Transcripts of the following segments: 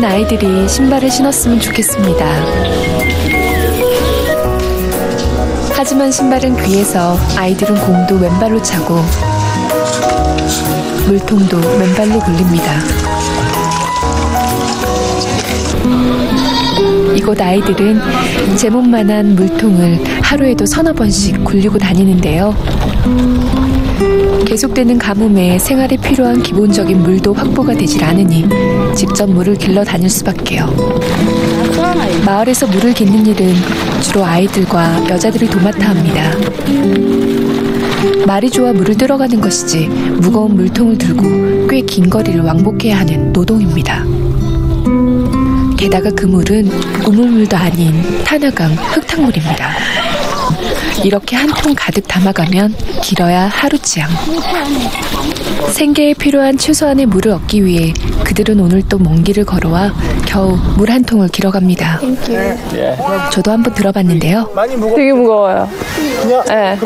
아이들이 신발을 신었으면 좋겠습니다. 하지만 신발은 귀해서 아이들은 공도 왼발로 차고 물통도 왼발로 굴립니다. 이곳 아이들은 제 몸만한 물통을 하루에도 서너 번씩 굴리고 다니는데요. 계속되는 가뭄에 생활에 필요한 기본적인 물도 확보가 되질 않으니 직접 물을 길러 다닐 수밖에요. 마을에서 물을 깃는 일은 주로 아이들과 여자들이 도맡아 합니다. 말이 좋아 물을 들어가는 것이지 무거운 물통을 들고 꽤 긴 거리를 왕복해야 하는 노동입니다. 게다가 그 물은 우물물도 아닌 타나강 흙탕물입니다. 이렇게 한 통 가득 담아가면 길어야 하루치양. 생계에 필요한 최소한의 물을 얻기 위해 그들은 오늘 또 먼 길을 걸어와 겨우 물 한 통을 길어갑니다. 저도 한번 들어봤는데요. 되게 무거워요. 네.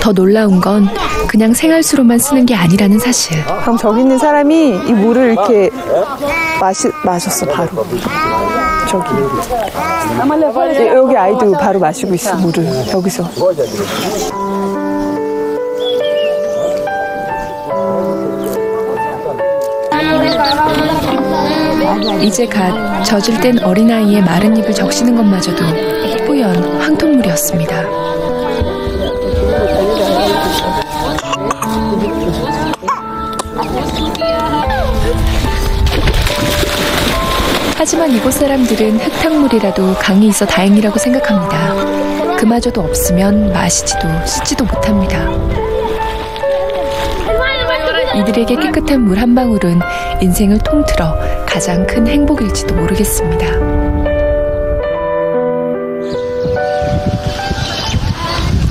더 놀라운 건 그냥 생활수로만 쓰는 게 아니라는 사실. 그럼 저기 있는 사람이 이 물을 이렇게 마셨어, 바로. 저기. 여기 아이도 바로 마시고 있어, 물을. 여기서. 이제 갓 젖을 땐 어린아이의 마른 입을 적시는 것마저도 뿌연 황통물이었습니다. 하지만 이곳 사람들은 흙탕물이라도 강이 있어 다행이라고 생각합니다. 그마저도 없으면 마시지도 씻지도 못합니다. 이들에게 깨끗한 물 한 방울은 인생을 통틀어 가장 큰 행복일지도 모르겠습니다.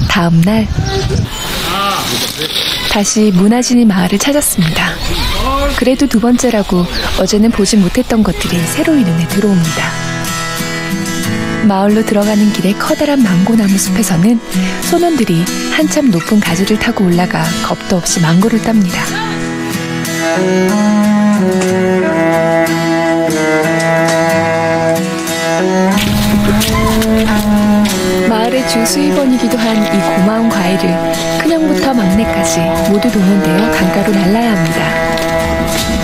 다음 날 다시 문화진이 마을을 찾았습니다. 그래도 두 번째라고 어제는 보지 못했던 것들이 새로이 눈에 들어옵니다. 마을로 들어가는 길에 커다란 망고나무 숲에서는 소년들이 한참 높은 가지를 타고 올라가 겁도 없이 망고를 땁니다. 마을의 주 수입원이기도 한 이 고마운 과일을 큰형부터 막내까지 모두 동원되어 강가로 날라야 합니다.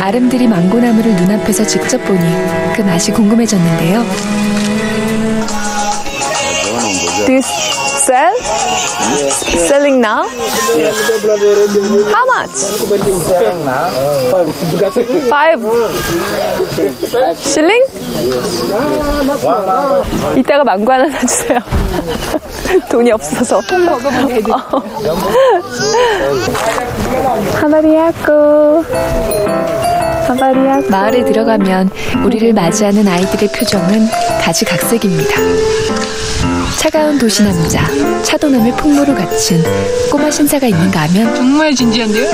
아름드리 망고나무를 눈앞에서 직접 보니 그 맛이 궁금해졌는데요. Do you sell? Selling now? How much? 5 shilling? 이따가 망고 하나 사주세요. 돈이 없어서. 하바리야코. 마을에 들어가면 우리를 맞이하는 아이들의 표정은 가지각색입니다. 차가운 도시남자, 차도남의 풍모를 갖춘 꼬마 신사가 있는가 하면 정말 진지한데요?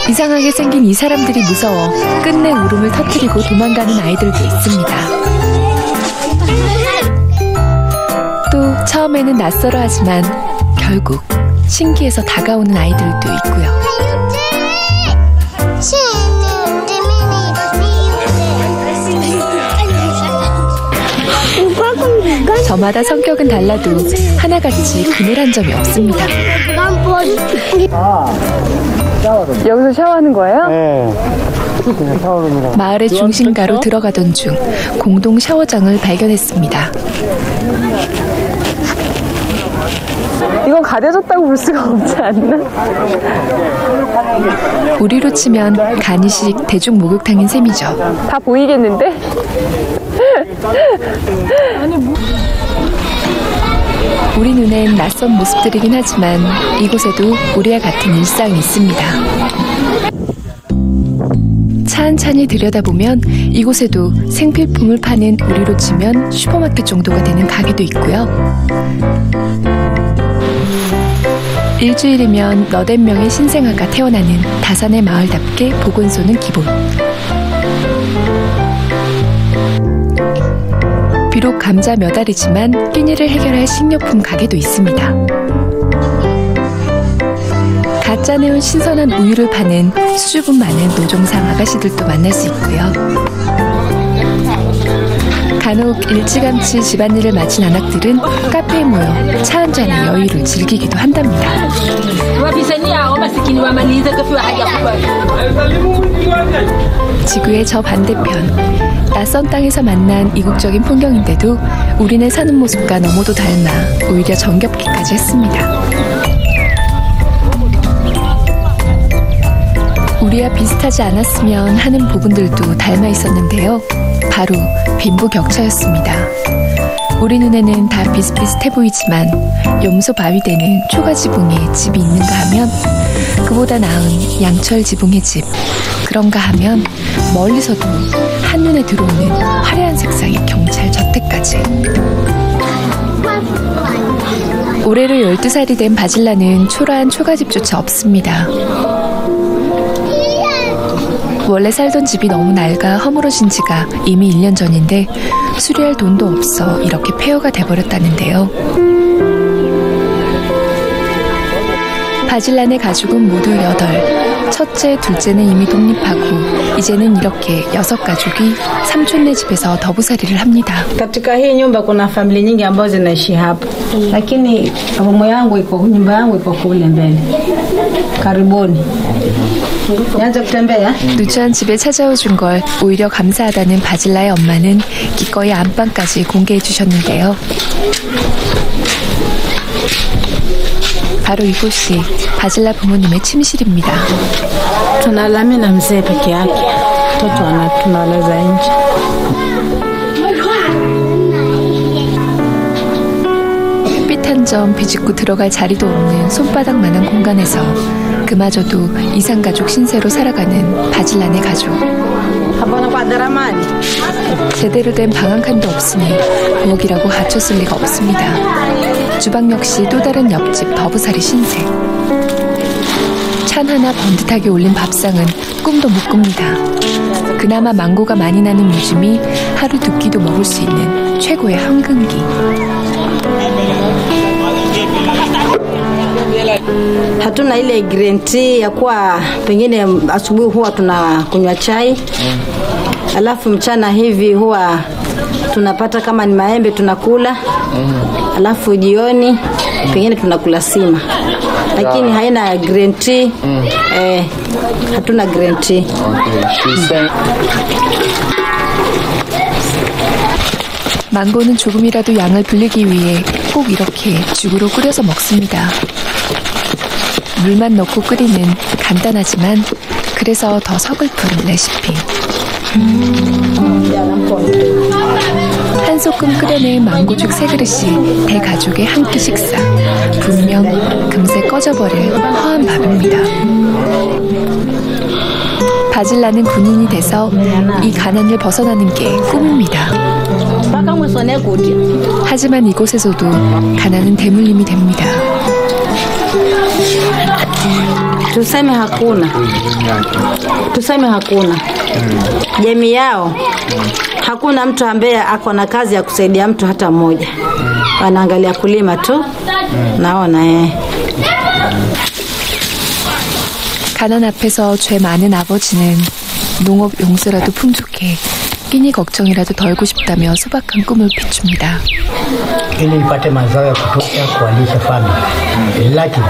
이상하게 생긴 이 사람들이 무서워 끝내 울음을 터뜨리고 도망가는 아이들도 있습니다. 또 처음에는 낯설어 하지만 결국 신기해서 다가오는 아이들도 있고요. 저마다 성격은 달라도 하나같이 그늘한 점이 없습니다. 여기서 샤워하는 거예요? 네. 그냥 샤워룸이라고. 마을의 중심가로 들어가던 중 공동 샤워장을 발견했습니다. 이건 가려졌다고 볼 수가 없지 않나? 우리로 치면 간이식 대중 목욕탕인 셈이죠. 다 보이겠는데? 우리 눈엔 낯선 모습들이긴 하지만 이곳에도 우리와 같은 일상이 있습니다. 찬찬히 들여다보면 이곳에도 생필품을 파는 우리로 치면 슈퍼마켓 정도가 되는 가게도 있고요. 일주일이면 너댓 명의 신생아가 태어나는 다산의 마을답게 보건소는 기본. 비록 감자 몇 알이지만 끼니를 해결할 식료품 가게도 있습니다. 갓 짜내온 신선한 우유를 파는 수줍음 많은 노종상 아가씨들도 만날 수 있고요. 간혹 일찌감치 집안일을 마친 아낙들은 카페에 모여 차 한 잔의 여유를 즐기기도 한답니다. 지구의 저 반대편, 낯선 땅에서 만난 이국적인 풍경인데도 우리네 사는 모습과 너무도 닮아 오히려 정겹기까지 했습니다. 우리와 비슷하지 않았으면 하는 부분들도 닮아 있었는데요. 바로 빈부격차였습니다. 우리 눈에는 다 비슷비슷해 보이지만 염소 바위대는 초가지붕에 집이 있는가 하면 그보다 나은 양철 지붕의 집, 그런가 하면 멀리서도 한눈에 들어오는 화려한 색상의 경찰 저택까지. 올해로 12살이 된 바질라는 초라한 초가집조차 없습니다. 원래 살던 집이 너무 낡아 허물어진 지가 이미 1년 전인데 수리할 돈도 없어 이렇게 폐허가 돼버렸다는데요. 바질란의 가족은 모두 8. 첫째, 둘째는 이미 독립하고 이제는 이렇게 6가족이 삼촌네 집에서 더부살이를 합니다. Katika hii nyumba kuna familia nyingi ambazo zinaishi hapa. Lakini nyumba yangu iko kule mbele. Karibuni. Nianze kutembea? 누추한 집에 찾아오준 걸 오히려 감사하다는 바질라의 엄마는 기꺼이 안방까지 공개해 주셨는데요. 바로 이곳이 바질라 부모님의 침실입니다. Tunalala na mzee peke yake. Watoto tunalala nje. 햇빛 한 점 비집고 들어갈 자리도 없는 손바닥만한 공간에서 그마저도 이상가족 신세로 살아가는 바질란의 가족. 제대로 된 방 한 칸도 없으니 부엌이라고 갖췄을 리가 없습니다. 주방 역시 또 다른 옆집 더부살이 신세. 찬 하나 번듯하게 올린 밥상은 꿈도 못 꿉니다. 그나마 망고가 많이 나는 요즘이 하루 2끼도 먹을 수 있는 최고의 황금기. Hatuna ile green tea ya kuwa pengine asubuhi huwa tunakunywa chai. Alafu mchana hivi huwa tunapata kama ni maembe tunakula. Alafu jioni pengine tunakula sima. Lakini haina green tea. Hatuna green tea. 망고는 조금이라도 양을 불리기 위해 꼭 이렇게 죽으로 끓여서 먹습니다. 물만 넣고 끓이는 간단하지만 그래서 더 서글픈 레시피. 한 소끔 끓여낸 망고죽 3그릇이 대가족의 한 끼 식사. 분명 금세 꺼져버릴 허한 밥입니다. 바질라는 군인이 돼서 이 가난을 벗어나는 게 꿈입니다. 하지만 이곳에서도 가난은 대물림이 됩니다. Tuseme hakuna. Jamii yao hakuna mtu ambaye ako na kazi ya kusaidia mtu hata mmoja. Wanaangalia kulima tu. Naona 가난 앞에서 죄 많은 아버지는 농업 용서라도 풍족해 끼니 걱정이라도 덜고 싶다며 소박한 꿈을 비춥니다. Ili nipate mazao ya kutosha kualisha familia. Lakini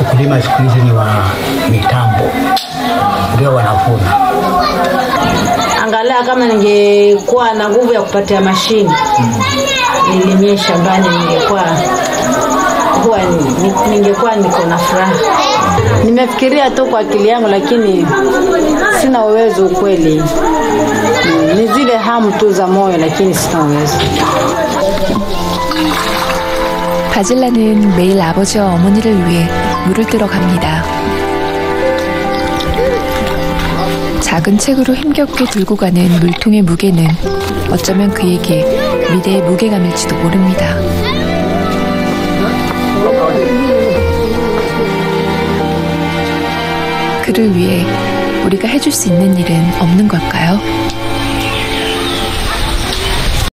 ukulima siku hizi ni wa mitambo. Ndio wanavuna. Angalia kama ningekuwa na nguvu ya kupatia mashini. Nilimie shambani ningekuwa niko na furaha. Nimefikiria tu kwa akili yangu lakini sina uwezo ukweli. Ni zile hamu tu za moyo lakini sina uwezo. 바질라는 매일 아버지와 어머니를 위해 물을 뜨러 갑니다. 작은 책으로 힘겹게 들고 가는 물통의 무게는 어쩌면 그에게 미래의 무게감일지도 모릅니다. 그를 위해 우리가 해줄 수 있는 일은 없는 걸까요?